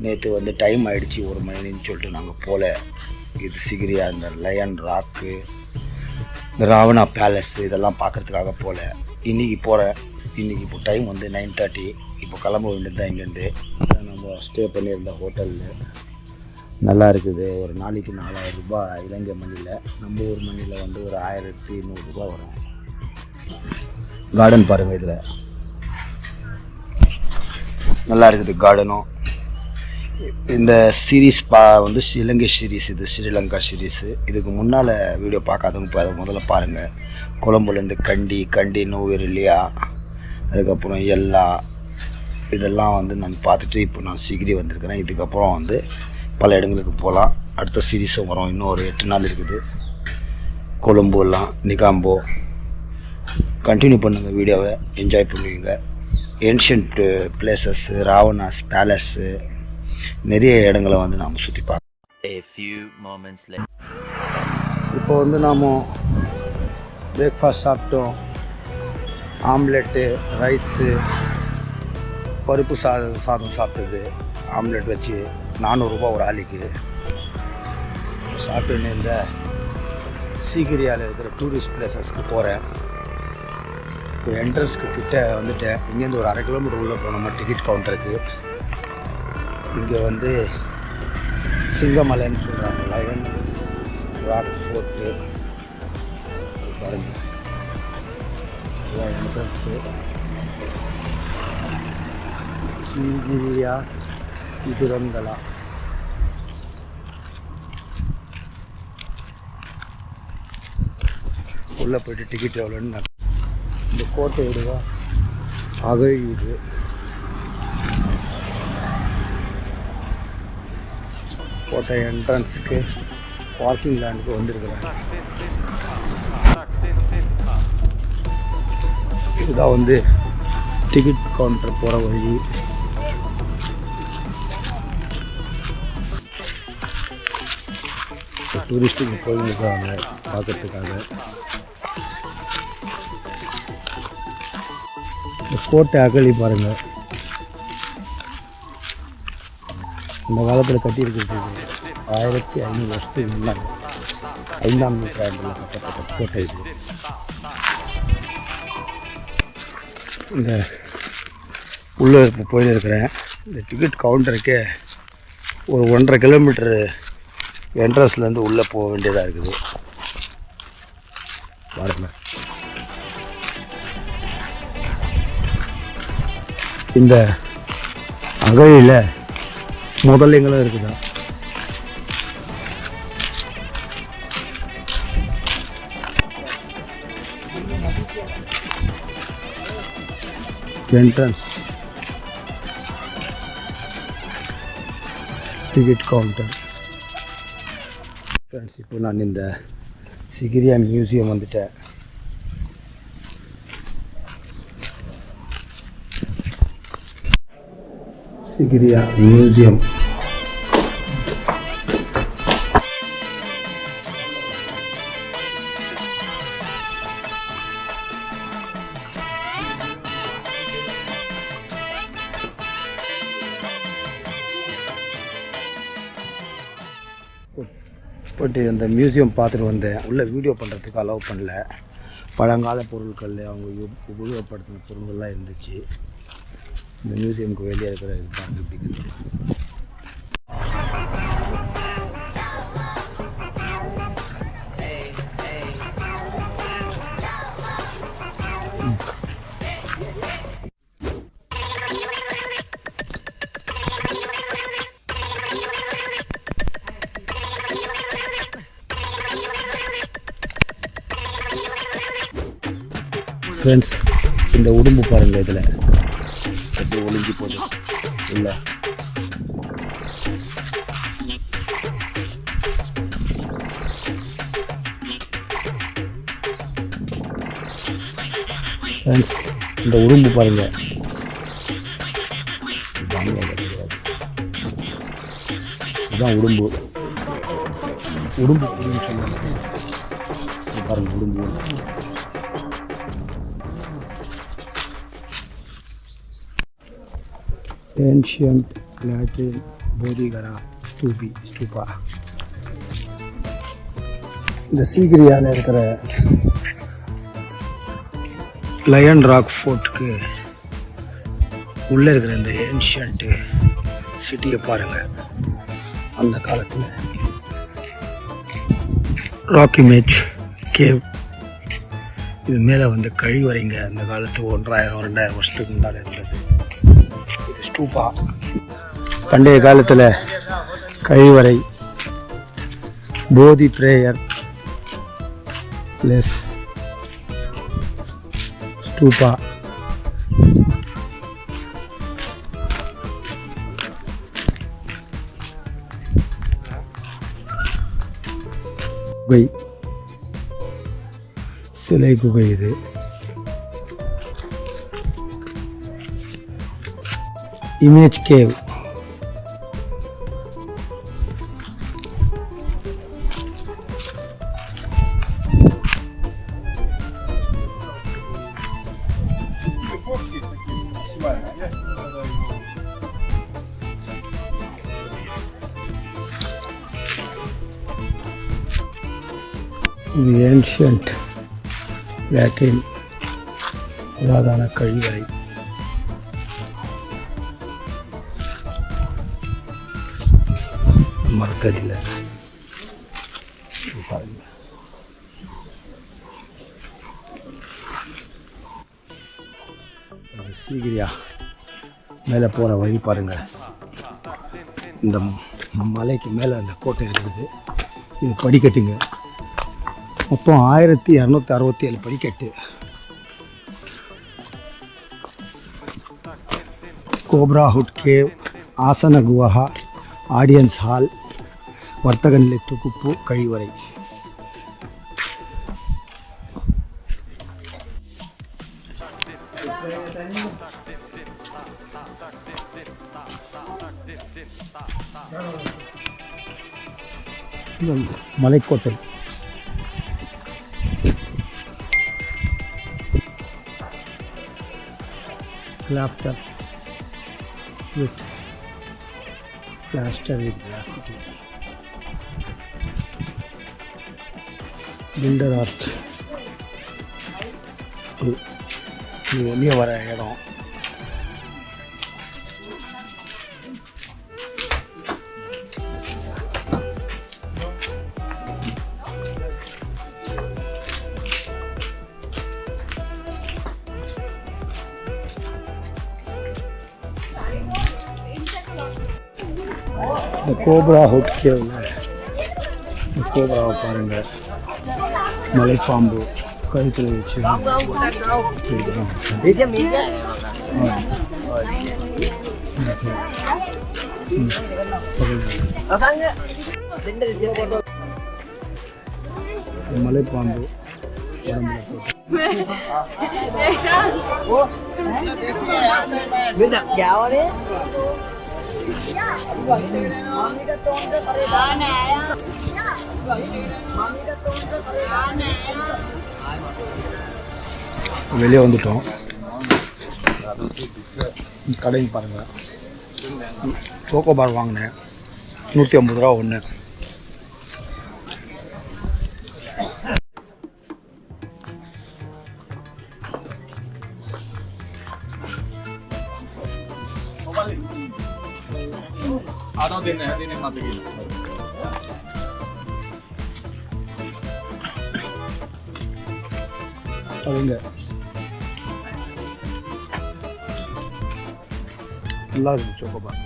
நேற்று வந்து டைம் ஆகிடுச்சி 1 மணின்னு சொல்லிட்டு நாங்கள் போகல. இது சிகிரியா, இந்த லயன் ராக்கு, இந்த ராவணா பேலஸ் இதெல்லாம் பார்க்குறதுக்காக போகல. இன்றைக்கி போகிறேன். இன்றைக்கி இப்போ டைம் வந்து 9:30. இப்போ கிளம்ப வேண்டியது தான். இங்கேருந்து நம்ம ஸ்டே பண்ணியிருந்த ஹோட்டலில் நல்லா இருக்குது. ஒரு நாளைக்கு 4000 ரூபாய் இலங்கை மணியில். நம்ம ஊர் மணியில் வந்து ஒரு 1100 ரூபா வரும். கார்டன் பாருங்கள், இதில் நல்லா இருக்குது கார்டனும். இந்த சீரீஸ் வந்து இலங்கை சீரீஸ், இது ஸ்ரீலங்கா சீரீஸு. இதுக்கு முன்னால் வீடியோ பார்க்காதவங்க இப்போ அதை முதல்ல பாருங்கள். கொழம்புலேருந்து கண்டி நோவேரிலியா, அதுக்கப்புறம் இதெல்லாம் வந்து நான் பார்த்துட்டு இப்போ நான் சிகிரி வந்திருக்கிறேன். இதுக்கப்புறம் வந்து பல இடங்களுக்கு போகலாம். அடுத்த சீரீஸும் வரும். இன்னும் ஒரு 8 நாள் இருக்குது. கொழும்பு எல்லாம் நிகாம்போ கண்டினியூ பண்ணுங்கள். வீடியோவை என்ஜாய் பண்ணுவீங்க. ஏன்ஷியன்ட் பிளேசஸ், ராவணாஸ் பேலஸ்ஸு, நிறைய இடங்களை வந்து நாம் சுற்றி பார்க்கலாம். இப்போ வந்து நாம் பிரேக்ஃபாஸ்ட் சாப்பிட்டோம். ஆம்லெட்டு, ரைஸு, பருப்பு சாதம் சாப்பிட்டது. ஆம்லெட் வச்சு 400 ரூபா ஒரு ஆளுக்கு சாப்பிட்டுன்னு இந்த சீகிரியாவில் இருக்கிற டூரிஸ்ட் பிளேசஸ்க்கு போகிறேன். இப்போ என்ட்ரன்ஸ்க்கு கிட்டே வந்துட்டேன். இங்கேருந்து ஒரு 1/2 கிலோமீட்டர் உள்ளே போனோம் டிக்கெட் கவுண்டருக்கு. இங்கே வந்து சிங்கமலைன்னு சொல்கிறாங்க. லயன் ராக் ஃபோர்ட்டு பாருங்கள். இதுதான் என்ட்ரன்ஸு. சீகிரியா இதுரங்கலா. உள்ளே போய்ட்டு டிக்கெட் எவ்வளோன்னு இந்த கோட்டை விடுவா அகழியுது. கோட்டை என்ட்ரன்ஸுக்கு பார்க்கிங் லேண்டுக்கு வந்துருக்குறேன். இதுதான் வந்து டிக்கெட் கவுண்டர் போகிற வழி. டூரிஸ்ட்டுக்கு போயிருக்காங்க பார்க்கறதுக்காக. இந்த கோட்டை அகழி பாருங்கள். இந்த காலத்தில் கட்டியிருக்கிறது 1500 வருஷத்துக்கு முன்னாடி 5ஆம் நூற்றாண்டில் கட்டப்பட்ட கோட்டை இது. இந்த உள்ளே இப்போ போயிருக்கிறேன். இந்த டிக்கெட் கவுண்டருக்கே ஒரு 1.5 கிலோமீட்டரு என்ட்ரன்ஸ்லேருந்து உள்ளே போக வேண்டியதாக இருக்குது. பாருங்கள். இந்த அகழியில் முதலைங்களும் இருக்குதா. Entrance ticket counter. ஃப்ரெண்ட்ஸ், இப்போ நான் இந்த சிகிரியா மியூசியம் வந்துட்டேன். சிகிரியா மியூசியம். போட்டு அந்த மியூசியம் பார்த்துட்டு வந்தேன். உள்ளே வீடியோ பண்ணுறதுக்கு அலோவ் பண்ணல. பழங்கால பொருட்கள், அவங்க உபயோகப்படுத்தின பொருள்கள்லாம் இருந்துச்சு. இந்த மியூசியமுக்கு வெளியே இருக்கிற இது பார்க்க பிடிக்குது. ஃப்ரெண்ட்ஸ், இந்த உடும்பு பாருங்கள். இதில் எப்படி ஒளிஞ்சு போகுது இல்லை. ஃப்ரெண்ட்ஸ், இந்த உடும்பு பாருங்கள். இதுதான் உடும்பு. உடும்பு சொல்லுவாங்க பாருங்கள். உடும்பு ancient Latin போதிகரா ஸ்தூபா. இந்த சீகிரியாவில் இருக்கிற லயன் ராக் ஃபோர்ட்டுக்கு உள்ளே இருக்கிற இந்த ஏன்ஷியன்ட்டு சிட்டியை பாருங்கள். அந்த காலத்தில் ராக்கி மேட்ச் கேவ், இது மேலே வந்து கழிவறைங்க. அந்த காலத்து 1000-2000 வருஷத்துக்கு முன்னாடி இருந்தது. இது ஸ்டூபா. பண்டைய காலத்தில் கழிவறை, போதி பிரேயர் பிளேஸ், ஸ்டூபா. குகை, சிலை குகை. இது இமேஜ் கேவ். இது ஏன்ஷியன்ட் லேட்டின் புராதன கழிவறை. மரத்தடியில் பாருங்க. சீகிரியா மேலே போகிற வழி பாருங்கள். இந்த மலைக்கு மேலே அந்த கோட்டை இருக்குது. இது படிக்கட்டுங்க. மொத்தம் 1267 படிக்கட்டு. கோப்ரா ஹுட் கேவ், ஆசன குஹா, ஆடியன்ஸ் ஹால், வர்த்தக நிலை தொகுப்பு, கழிவறை. மலைக்கோட்டை. Plaster with graffiti. Builder art. இது வெளியே வர இடம். இந்த கோப்ரா ஹுட் கேவ்ல இந்த கோப்ராவை பாருங்கள். மலைப்பாம்பு கழுத்தில் வச்சு மலைப்பாம்பு உடம்புல போட்டு வெளியே வந்துட்டோம். கடைங்க பாருங்கள். சோக்கோபார் வாங்கினேன், 150 ரூபா ஒன்று. அதுங்க நல்லா இருக்கு சோக்கோபார்.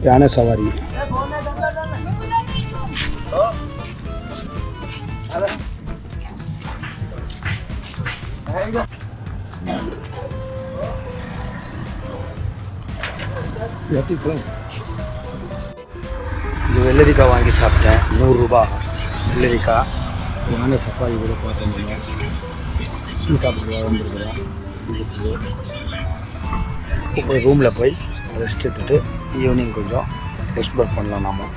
யானை சவாரி. இது வெள்ளரிக்காய் வாங்கி சாப்பிட்டேன், 100 ரூபா வெள்ளரிக்காய். யானை சஃபாரி கூட பார்த்தோம். டீ சாப்பிட்டு வந்துருக்குறோம். இப்போ ரூமில் போய் ரெஸ்ட் எடுத்துகிட்டு ஈவினிங் கொஞ்சம் எக்ஸ்ப்ளோர் பண்ணலாம் நாம.